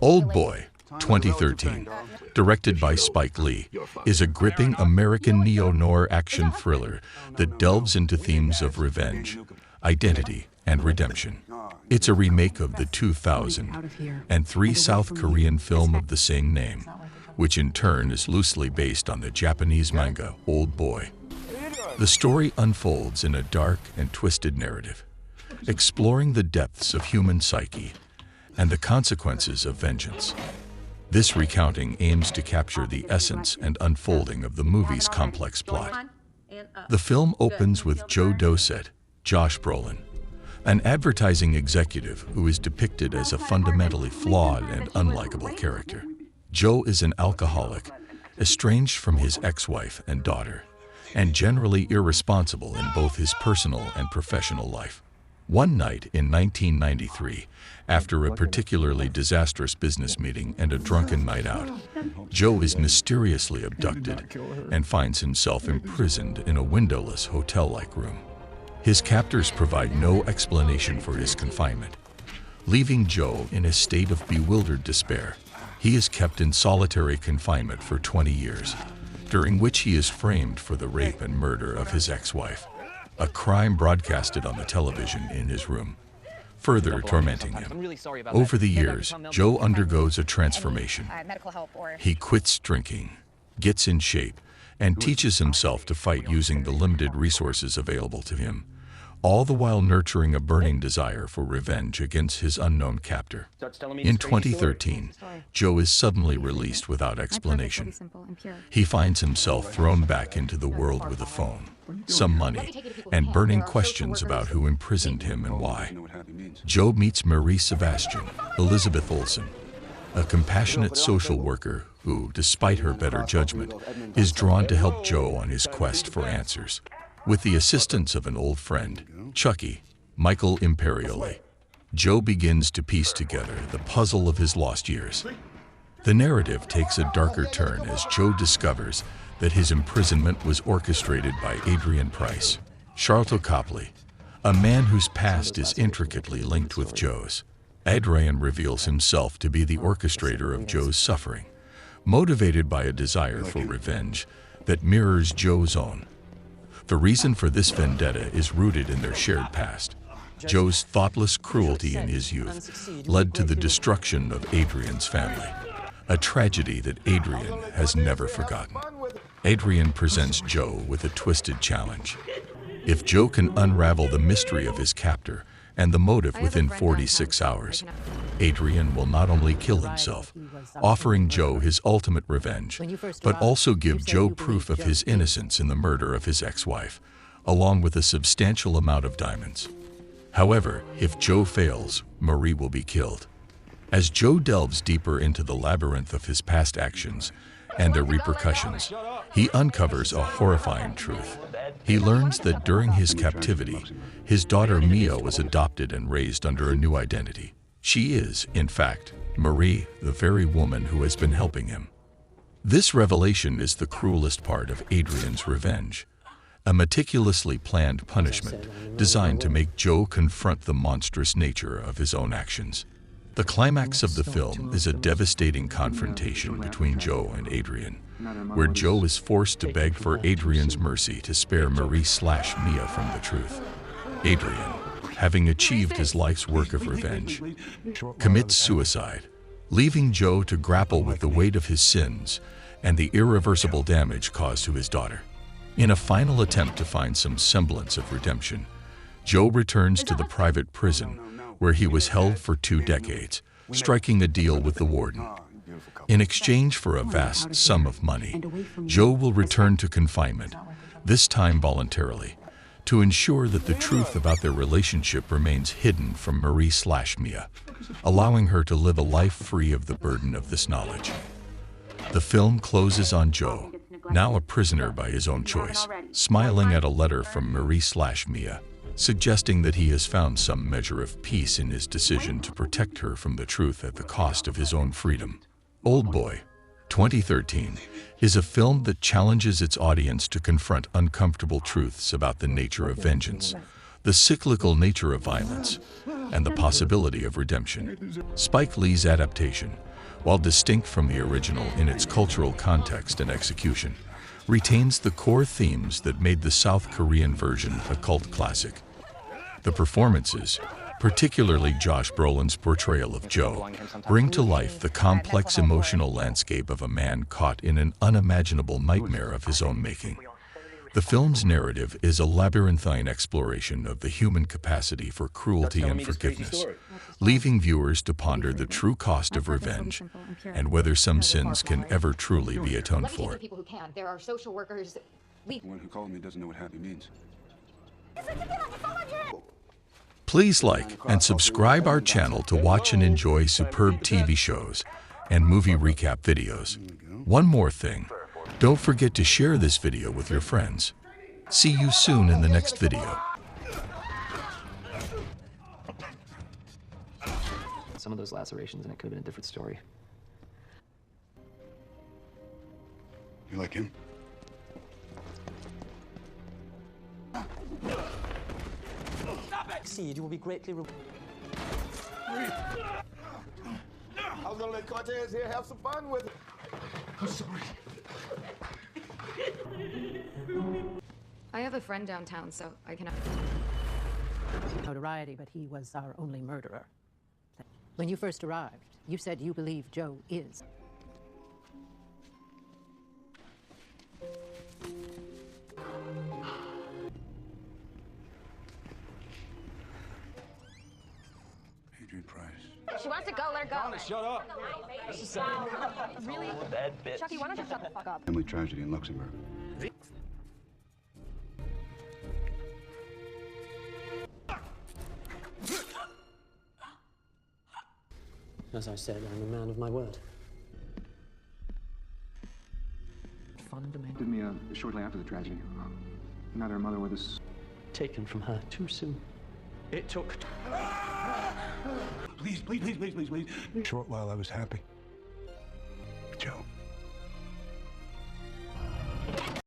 Oldboy, 2013, directed by Spike Lee, is a gripping American neo-noir action thriller that delves into themes of revenge, identity, and redemption. It's a remake of the 2003 South Korean film of the same name, which in turn is loosely based on the Japanese manga Oldboy. The story unfolds in a dark and twisted narrative, exploring the depths of human psyche and the consequences of vengeance. This recounting aims to capture the essence and unfolding of the movie's complex plot. The film opens with Joe Doucett, Josh Brolin, an advertising executive who is depicted as a fundamentally flawed and unlikable character. Joe is an alcoholic, estranged from his ex-wife and daughter, and generally irresponsible in both his personal and professional life. One night in 1993, after a particularly disastrous business meeting and a drunken night out, Joe is mysteriously abducted and finds himself imprisoned in a windowless hotel-like room. His captors provide no explanation for his confinement, leaving Joe in a state of bewildered despair. He is kept in solitary confinement for 20 years, during which he is framed for the rape and murder of his ex-wife, a crime broadcasted on the television in his room, further tormenting him. Over the years, Joe undergoes a transformation. He quits drinking, gets in shape, and teaches himself to fight using the limited resources available to him, all the while nurturing a burning desire for revenge against his unknown captor. In 2013, Joe is suddenly released without explanation. He finds himself thrown back into the world with a phone, some money, and burning questions about who imprisoned him and why. Joe meets Marie Sebastian, Elizabeth Olsen, a compassionate social worker who, despite her better judgment, is drawn to help Joe on his quest for answers. With the assistance of an old friend, Chucky, Michael Imperioli, Joe begins to piece together the puzzle of his lost years. The narrative takes a darker turn as Joe discovers that his imprisonment was orchestrated by Adrian Price, Sharlto Copley, a man whose past is intricately linked with Joe's. Adrian reveals himself to be the orchestrator of Joe's suffering, motivated by a desire for revenge that mirrors Joe's own. The reason for this vendetta is rooted in their shared past. Joe's thoughtless cruelty in his youth led to the destruction of Adrian's family, a tragedy that Adrian has never forgotten. Adrian presents Joe with a twisted challenge. If Joe can unravel the mystery of his captor and the motive within 46 hours, Adrian will not only kill himself, offering Joe his ultimate revenge, but also give Joe proof of his innocence in the murder of his ex-wife, along with a substantial amount of diamonds. However, if Joe fails, Marie will be killed. As Joe delves deeper into the labyrinth of his past actions and their repercussions, he uncovers a horrifying truth. He learns that during his captivity, his daughter Mia was adopted and raised under a new identity. She is, in fact, Marie, the very woman who has been helping him. This revelation is the cruelest part of Adrian's revenge, a meticulously planned punishment designed to make Joe confront the monstrous nature of his own actions. The climax of the film is a devastating confrontation between Joe and Adrian, where Joe is forced to beg for Adrian's mercy to spare Marie/Mia from the truth. Adrian, having achieved his life's work of revenge, commits suicide, leaving Joe to grapple with the weight of his sins and the irreversible damage caused to his daughter. In a final attempt to find some semblance of redemption, Joe returns to the private prison where he was held for 2 decades, striking a deal with the warden. In exchange for a vast sum of money, Joe will return to confinement, this time voluntarily, to ensure that the truth about their relationship remains hidden from Marie/Mia, allowing her to live a life free of the burden of this knowledge. The film closes on Joe, now a prisoner by his own choice, smiling at a letter from Marie/Mia, suggesting that he has found some measure of peace in his decision to protect her from the truth at the cost of his own freedom. Oldboy, 2013, is a film that challenges its audience to confront uncomfortable truths about the nature of vengeance, the cyclical nature of violence, and the possibility of redemption. Spike Lee's adaptation, while distinct from the original in its cultural context and execution, retains the core themes that made the South Korean version a cult classic. The performances, particularly Josh Brolin's portrayal of Joe, bring to life the complex emotional landscape of a man caught in an unimaginable nightmare of his own making. The film's narrative is a labyrinthine exploration of the human capacity for cruelty and forgiveness, leaving viewers to ponder the true cost of revenge and whether some sins can ever truly be atoned for. People who can. There are social workers. The one who called me doesn't know what happy means. Please like and subscribe our channel to watch and enjoy superb TV shows and movie recap videos. One more thing, don't forget to share this video with your friends. See you soon in the next video. Some of those lacerations and it could have been a different story. You like him? Succeed, you will be greatly rewarded. I was gonna let Cortez here have some fun with it. I'm sorry. I have a friend downtown, so I can. Notoriety, but he was our only murderer. When you first arrived, you said you believe Joe is. She wants to go, let her go. Shut up. Really? Bad bitch. Chucky, why don't you shut the fuck up? Family tragedy in Luxembourg. As I said, I'm a man of my word. Fundamental. Did me shortly after the tragedy. Not her mother with us. Taken from her too soon. It took. Please. Short while I was happy. Joe.